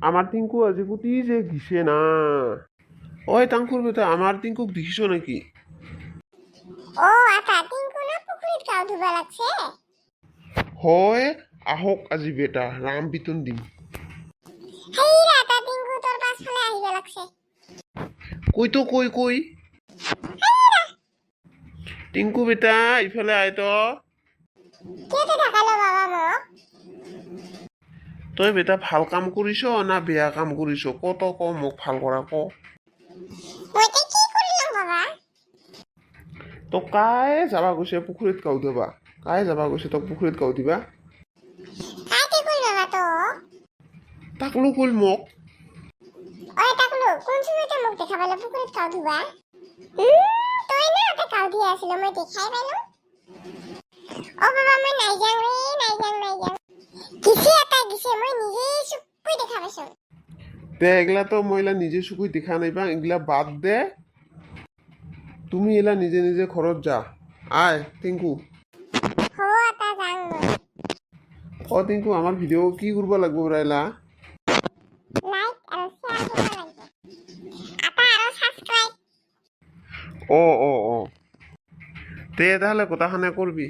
আমার টিঙ্কু আজি কুটি যে ঘিসে না। ওই টাঙ্কুর বেটা আমার টিঙ্কুক দেখিস নাকি? ও আতা টিঙ্কু না পুকুরিত গাও ধুবা লাগছে। হয় আহক আজি বেটা রাম পিতন দিম। হেই রাতা টিঙ্কু তোর পাছফালে আহিবা লাগছে। কই তো কই কই টিঙ্কু বেটা ইফালে আয় তো। কেতে ঢাকালো বাবা মোক? তই বেটা ভাল কাম কৰিছ না বেয়া কাম কৰিছ কত ক মোক ভাল কৰা ক। মইতে কি কৰিলাম বাবা? তো কাই যাবা গৈছে পুখুৰীত গাও ধুবা? কাই যাবা গৈছে তোক পুখুৰীত গাও দিবা? কাইতে কইল বাবা তো? তাকলো কইল মোক। ওই টাকলো কোন সময়তে মোক দেখাবালে পুকুরিত গাও ধুবা? তই না ওটা গাও দিয়ে আসিল মই দেখাই পাইলো। ও বাবা মই নাই যাং রে নাই যাং। কিসে আতা গিছে মই নিজে চুকুই দেখা পাইছো। তে এগুলা তো মহিলা নিজে চকুই দেখা নাইবা এগুলা বাদ দে। তুমি এলা নিজে নিজে ঘৰত যা। আয় টিঙ্কু। হব আতা যাং মই। অ টিঙ্কু আমার ভিডিও কি করবা লাগবো রাইলা? লাইক আর শেয়ার করবা লাগবে। আতা আরো সাবস্ক্রাইব। ও তে তাহলে কথাখানে করবি।